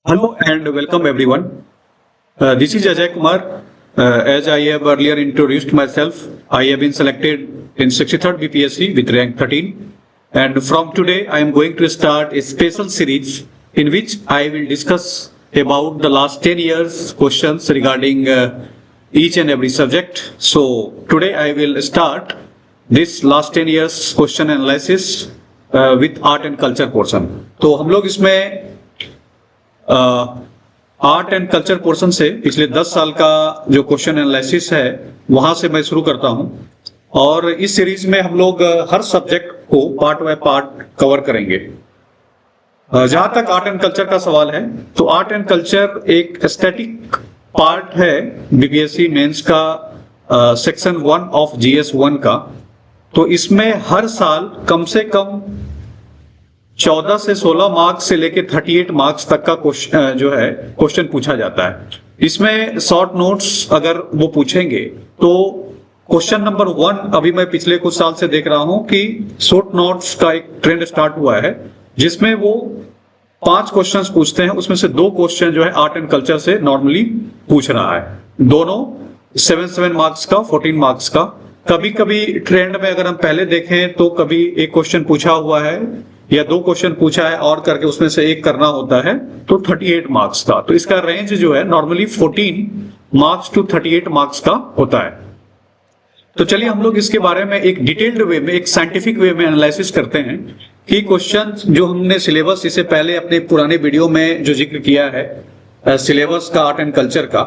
Hello and welcome everyone. This is Ajay Kumar. As I have earlier introduced myself, I have been selected in 63rd BPSC with rank 13. And from today, I am going to start a special series in which I will discuss about the last 10 years questions regarding each and every subject. So today I will start this last 10 years question analysis with art and culture portion. तो हम लोग इसमें art and culture portion से पिछले 10 साल का जो question analysis है वहां से मैं शुरू करता हूं और इस सीरीज में हम लोग हर सब्जेक्ट को पार्ट बाय पार्ट कवर करेंगे। जहां तक आर्ट एंड कल्चर का सवाल है तो आर्ट एंड कल्चर एक स्टैटिक पार्ट है बीपीएससी मेंस का सेक्शन 1 ऑफ जीएस 1 का। तो इसमें हर साल कम से कम 14 से 16 मार्क्स से लेके 38 मार्क्स तक का क्वेश्चन पूछा जाता है। इसमें शॉर्ट नोट्स अगर वो पूछेंगे तो क्वेश्चन नंबर 1 अभी मैं पिछले कुछ साल से देख रहा हूं कि शॉर्ट नोट्स का एक ट्रेंड स्टार्ट हुआ है जिसमें वो 5 क्वेश्चंस पूछते हैं, उसमें से 2 क्वेश्चन जो है आर्ट एंड कल्चर से नॉर्मली पूछ रहा है, दोनों 7 मार्क्स का 14 मार्क्स का। कभी कभी ट्रेंड में अगर हम पहले देखें तो कभी एक क्वेश्चन पूछा हुआ है या 2 क्वेश्चन पूछा है और करके उसमें से एक करना होता है तो 38 मार्क्स का। तो इसका रेंज जो है नॉर्मली 14 मार्क्स टू 38 मार्क्स का होता है। तो चलिए हम लोग इसके बारे में एक डिटेल्ड वे में, एक साइंटिफिक वे में एनालिसिस करते हैं कि क्वेश्चन जो हमने सिलेबस इससे पहले अपने पुराने वीडियो में जो जिक्र किया है सिलेबस का आर्ट एंड कल्चर का,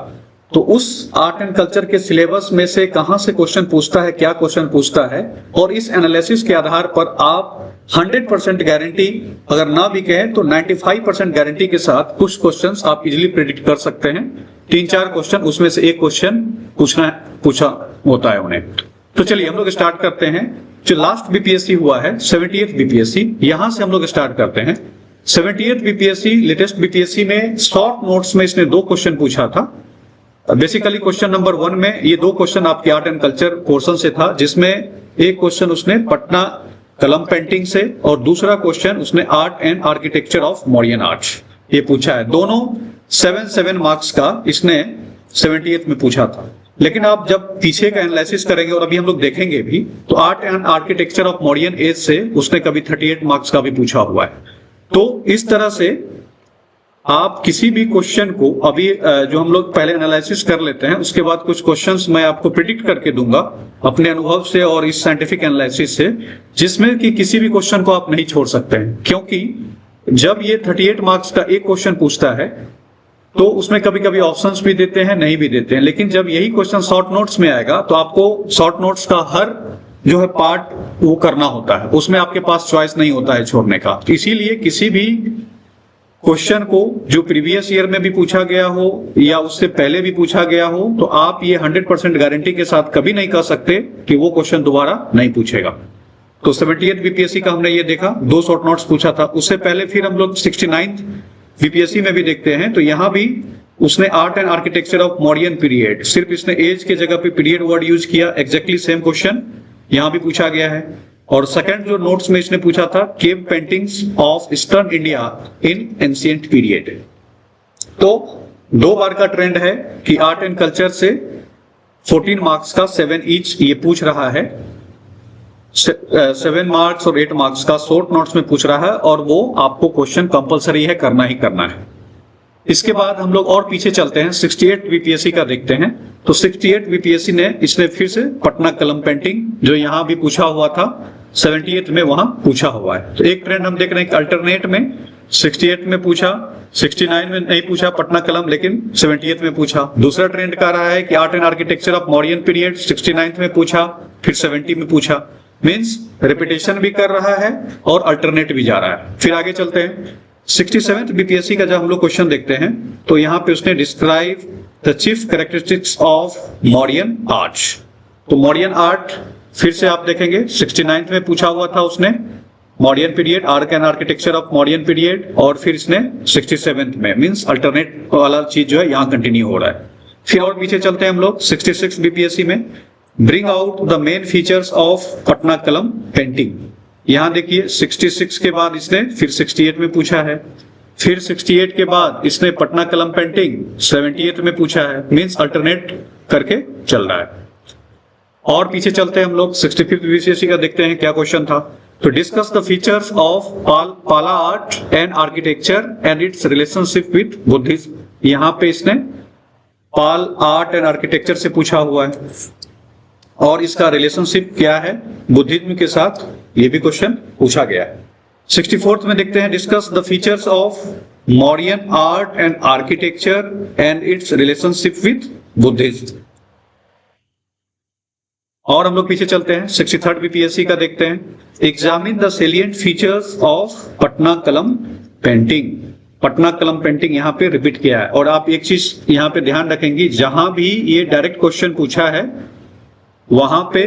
तो उस आर्ट एंड कल्चर के सिलेबस में से कहां से क्वेश्चन पूछता है, क्या क्वेश्चन पूछता है, और इस एनालिसिस के आधार पर आप 100% गारंटी अगर ना भी कहें तो 95% गारंटी के साथ कुछ क्वेश्चंस आप इजीली प्रेडिक्ट कर सकते हैं। 3-4 क्वेश्चन उसमें से एक क्वेश्चन पूछा होता है उन्हें। तो चलिए हम लोग स्टार्ट करते हैं। जो लास्ट बीपीएससी हुआ है 70th बीपीएससी, यहां से हम लोग स्टार्ट करते हैं। 70th बीपीएससी लेटेस्ट बीपीएससी में शॉर्ट नोट्स में इसने 2 क्वेश्चन पूछा था। बेसिकली क्वेश्चन नंबर 1 में ये 2 क्वेश्चन आपके आर्ट एंड कल्चर पोर्शन से था, जिसमें एक क्वेश्चन उसने पटना कलम पेंटिंग से और दूसरा क्वेश्चन उसने art and architecture of modern art ये पूछा है। दोनों 7 मार्क्स का इसने 70th में पूछा था। लेकिन आप जब पीछे का एनालिसिस करेंगे और अभी हम लोग देखेंगे भी तो art and architecture of modern age से उसने कभी 38 मार्क्स का भी पूछा हुआ है। तो इस तरह से आप किसी भी क्वेश्चन को अभी जो हम लोग पहले एनालिसिस कर लेते हैं, उसके बाद कुछ क्वेश्चंस मैं आपको प्रिडिक्ट करके दूंगा अपने अनुभव से और इस साइंटिफिक एनालिसिस से, जिसमें कि किसी भी क्वेश्चन को आप नहीं छोड़ सकते हैं। क्योंकि जब ये 38 मार्क्स का एक क्वेश्चन पूछता है तो उसमें कभी कभी ऑप्शंस भी देते हैं, नहीं भी देते हैं। लेकिन जब यही क्वेश्चन शॉर्ट नोट्स में आएगा तो आपको शॉर्ट नोट्स का हर जो है पार्ट वो करना होता है, उसमें आपके पास चॉइस नहीं होता है छोड़ने का। इसीलिए किसी भी क्वेश्चन को जो प्रीवियस ईयर में भी पूछा गया हो या उससे पहले भी पूछा गया हो तो आप ये 100% गारंटी के साथ कभी नहीं कह सकते कि वो क्वेश्चन दोबारा नहीं पूछेगा। तो 70th बीपीएससी का हमने ये देखा, 2 शॉर्ट नोट्स पूछा था। उससे पहले फिर हम लोग 69th बीपीएससी में भी देखते हैं तो यहां भी उसने art and architecture of modern period, सिर्फ इसने एज के जगह पे पीरियड वर्ड यूज किया। एग्जैक्टली सेम क्वेश्चन यहां भी पूछा गया है। और सेकंड जो नोट्स में इसने पूछा था cave paintings of eastern India in ancient period. तो 2 बार का ट्रेंड है कि आर्ट एंड कल्चर से 14 मार्क्स का 7 ईच ये पूछ रहा है। 7 मार्क्स और 8 मार्क्स का शॉर्ट नोट्स में पूछ रहा है और वो आपको क्वेश्चन कंपलसरी है, करना ही करना है। इसके बाद हम लोग और पीछे चलते हैं, 68 बीपीएससी का देखते हैं। तो 68 बीपीएससी ने इसने फिर से पटना कलम पेंटिंग जो यहां भी पूछा हुआ था 70th में वहां पूछा हुआ है। तो एक ट्रेंड हम देख रहे हैं, अल्टरनेट में 68 में पूछा, 69 में नहीं पूछा पटना कलम, लेकिन 70th में पूछा। दूसरा ट्रेंड का रहा है कि art and architecture of modern period 69th में पूछा, फिर 70 में पूछा। मींस रिपीटेशन भी कर रहा है और अल्टरनेट भी जा रहा है। फिर आगे चलते हैं 67th बीपीएससी का जब हम लोग क्वेश्चन देखते हैं तो यहां पे उसने describe the chief characteristics of modern art. तो मॉडर्न आर्ट फिर से आप देखेंगे 69th में पूछा हुआ था उसने, modern period, art and architecture of modern period, और फिर इसने 67th में, मींस अल्टरनेट वाला चीज जो है यहां कंटिन्यू हो रहा है। फिर और पीछे चलते हैं हम लोग 66 बीपीएससी में, bring out the main features of Patna कलम पेंटिंग। यहां देखिए 66 के बाद इसने फिर 68 में पूछा है, फिर 68 के बाद इसने पटना कलम पेंटिंग 78 में पूछा है, मींस अल्टरनेट करके चल रहा है। और पीछे चलते हैं हम लोग 65th बीसीएससी का, देखते हैं क्या क्वेश्चन था। तो डिस्कस द फीचर्स ऑफ पाला art and architecture and its relationship with Buddhism. यहाँ पे इसने पाल आर्ट एंड आर्किटेक्चर से पूछा हुआ है और इसका रिलेशनशिप क्या है बुद्धिज्म के साथ, ये भी क्वेश्चन पूछा गया है। 64th में देखते हैं, discuss the features of Mauryan art and architecture and its relationship with Buddhism. और हम लोग पीछे चलते हैं 63rd बीपीएससी का, देखते हैं, examine the salient features of Patna कलम पेंटिंग। पटना कलम पेंटिंग यहाँ पे रिपीट किया है। और आप एक चीज यहाँ पे ध्यान रखेंगे, जहां भी ये डायरेक्ट क्वेश्चन पूछा है वहां पे,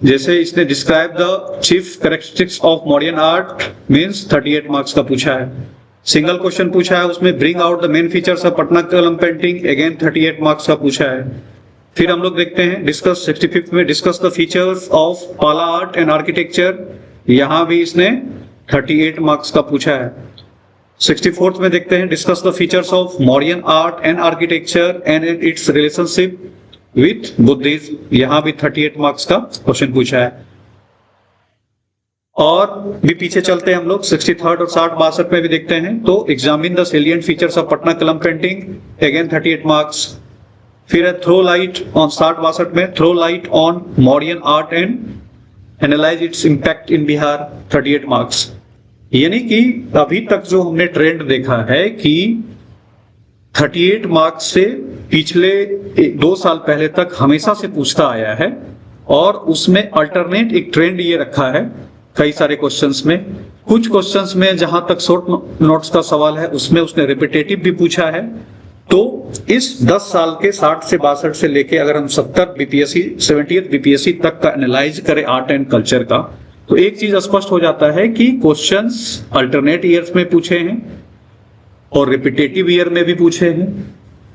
जैसे इसने describe the chief characteristics of modern art, means 38 marks का पूछा है। सिंगल क्वेश्चन पूछा है उसमें, bring out the main features of Patna कलम पेंटिंग, अगेन 38 मार्क्स का पूछा है। फिर हम लोग देखते हैं डिस्कस 65th में, डिस्कस द फीचर्स ऑफ पाला आर्ट एंड आर्किटेक्चर, यहां भी इसने 38 मार्क्स का पूछा है। 64th में देखते हैं, discuss the features of Mauryan art and architecture and its relationship with Buddhism, यहां भी 38 मार्क्स का क्वेश्चन पूछा है। और भी पीछे चलते हैं हम लोग 63rd और 60-62 में भी देखते हैं, तो examine the salient features of Patna कलम पेंटिंग, अगेन 38 मार्क्स। फिर है थ्रो लाइट ऑन 60-62 में, throw light on modern art and analyse its impact in Bihar, 38 marks. यानी कि अभी तक जो हमने ट्रेंड देखा है कि 38 मार्क्स से पिछले 2 साल पहले तक हमेशा से पूछता आया है, और उसमें अल्टरनेट एक ट्रेंड ये रखा है कई सारे क्वेश्चंस में। कुछ क्वेश्चंस में जहां तक शॉर्ट नोट्स का सवाल है उसमें उसने रिपीटेटिव भी पूछा है। तो इस 10 साल के 60 से 62 से लेके अगर हम 70 बीपीएससी 70th बीपीएससी तक का एनालाइज करें आर्ट एंड कल्चर का, तो एक चीज स्पष्ट हो जाता है कि क्वेश्चंस अल्टरनेट ईयर्स में पूछे हैं और रिपीटेटिव ईयर में भी पूछे हैं।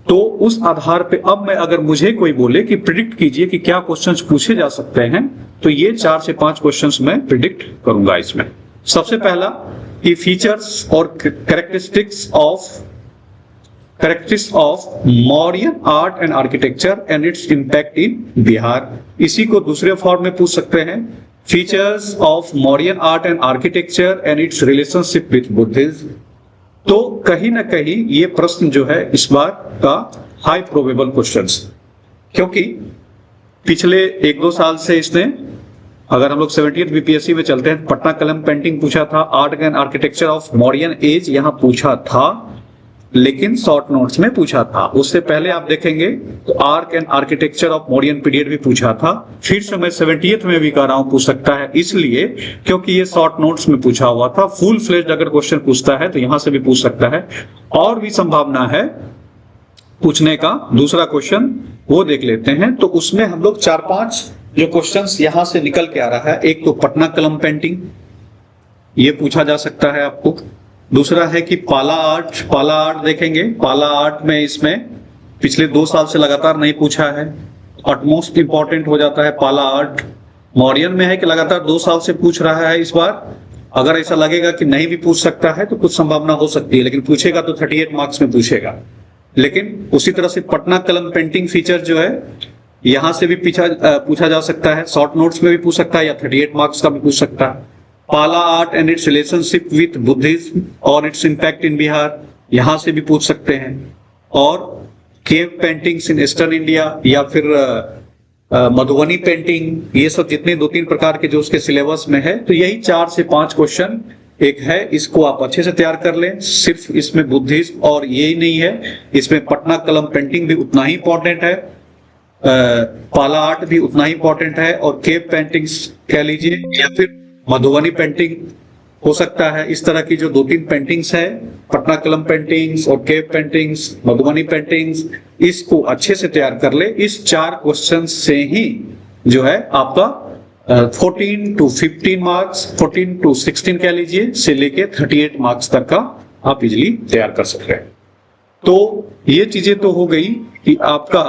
तो उस आधार पे अब मैं, अगर मुझे कोई बोले कि प्रिडिक्ट कीजिए कि क्या क्वेश्चंस पूछे जा सकते हैं, तो ये 4 से 5 क्वेश्चंस मैं प्रिडिक्ट करूंगा इसमें। सबसे पहला कि फीचर्स और characteristics of Mauryan art and architecture and its impact in Bihar. इसी को दूसरे फॉर्म में पूछ सकते हैं, features of Mauryan art and architecture and its relationship with Buddhism. तो कहीं ना कहीं ये प्रश्न जो है इस बार का हाई प्रोबेबल क्वेश्चंस, क्योंकि पिछले 1-2 साल से इसने, अगर हम लोग 70th बीपीएससी में चलते हैं, पटना कलम पेंटिंग पूछा था, art and architecture of Mauryan age यहां पूछा था, लेकिन शॉर्ट नोट्स में पूछा था। उससे पहले आप देखेंगे तो art and architecture of Mauryan period भी पूछा था। फिर से मैं 70th में भी कह रहा हूं पूछ सकता है, इसलिए क्योंकि ये शॉर्ट नोट्स में पूछा हुआ था। फुल फ्लेज्ड अगर क्वेश्चन पूछता है तो यहां से भी पूछ सकता है, और भी संभावना है पूछने का। दूसरा क्वेश्चन वो देख लेते हैं, तो उसमें हम लोग 4-5 जो क्वेश्चंस यहां से निकल के आ रहा है, एक तो पटना कलम पेंटिंग, ये पूछा जा सकता है आपको। दूसरा है कि पाला आर्ट देखेंगे, पाला आर्ट में इसमें पिछले 2 साल से लगातार नहीं पूछा है, ऑटमोस्ट इंपॉर्टेंट हो जाता है पाला आर्ट। मौर्यन में है कि लगातार 2 साल से पूछ रहा है इस बार, अगर ऐसा लगेगा कि नहीं भी पूछ सकता है तो कुछ संभावना हो सकती है, लेकिन पूछेगा तो 38 मार्क्स में पूछेगा। लेकिन उसी तरह से पटना कलम पेंटिंग फीचर जो है यहां से भी पूछा जा सकता है, शॉर्ट नोट्स में भी पूछ सकता है या 38 मार्क्स का भी पूछ सकता है। पाला art and its relationship with Buddhism और इट्स इंपैक्ट इन बिहार, यहां से भी पूछ सकते हैं। और cave paintings in eastern India या फिर मधुबनी पेंटिंग, ये सब जितने 2-3 प्रकार के जो उसके सिलेबस में है, तो यही 4 से 5 क्वेश्चन एक है, इसको आप अच्छे से तैयार कर लें। सिर्फ इसमें बुद्धिज्म और यही नहीं है, इसमें पटना कलम पेंटिंग भी उतना ही इंपॉर्टेंट है, पाला आर्ट भी उतना ही इंपॉर्टेंट है, और केव पेंटिंग्स कह लीजिए या फिर मधुबनी पेंटिंग हो सकता है। इस तरह की जो 2-3 पेंटिंग्स है, पटना कलम पेंटिंग्स और केव पेंटिंग्स, मधुबनी पेंटिंग्स, इसको अच्छे से तैयार कर ले। इस 4 क्वेश्चन से ही जो है आपका 14 to 15 मार्क्स, 14 to 16 कह लीजिए, से लेके 38 मार्क्स तक का आप इजिली तैयार कर सकते हैं। तो ये चीजें तो हो गई कि आपका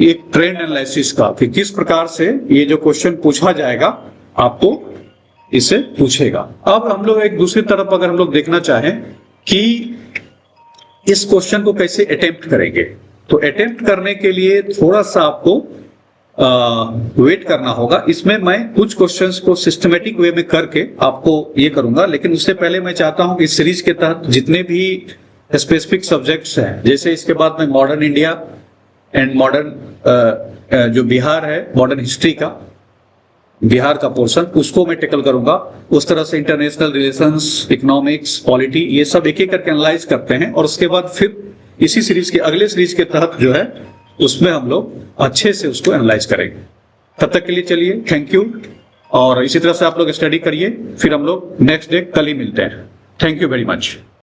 एक ट्रेंड एनालिसिस का, कि किस प्रकार से ये जो क्वेश्चन पूछा जाएगा आपको इसे पूछेगा। अब हम लोग एक दूसरी तरफ अगर हम लोग देखना चाहें कि इस क्वेश्चन को कैसे अटेम्प्ट करेंगे। तो अटेम्प्ट करने के लिए थोड़ा सा आपको वेट करना होगा। इसमें मैं कुछ क्वेश्चंस को सिस्टमेटिक वे में करके आपको ये करूंगा, लेकिन उससे पहले मैं चाहता हूं कि इस सीरीज के तहत जितने भी स्पेसिफिक सब्जेक्ट्स हैं, जैसे इसके बाद में मॉडर्न इंडिया एंड मॉडर्न जो बिहार है, मॉडर्न हिस्ट्री का बिहार का पोर्शन, उसको मैं टेकल करूंगा। उस तरह से इंटरनेशनल रिलेशंस, इकोनॉमिक्स, पॉलिटी, ये सब एक एक करके एनालाइज करते हैं और उसके बाद फिर इसी सीरीज के अगले सीरीज के तहत जो है उसमें हम लोग अच्छे से उसको एनालाइज करेंगे। तब तक के लिए चलिए, थैंक यू। और इसी तरह से आप लोग स्टडी करिए, फिर हम लोग नेक्स्ट डे कल ही मिलते हैं। Thank you very much.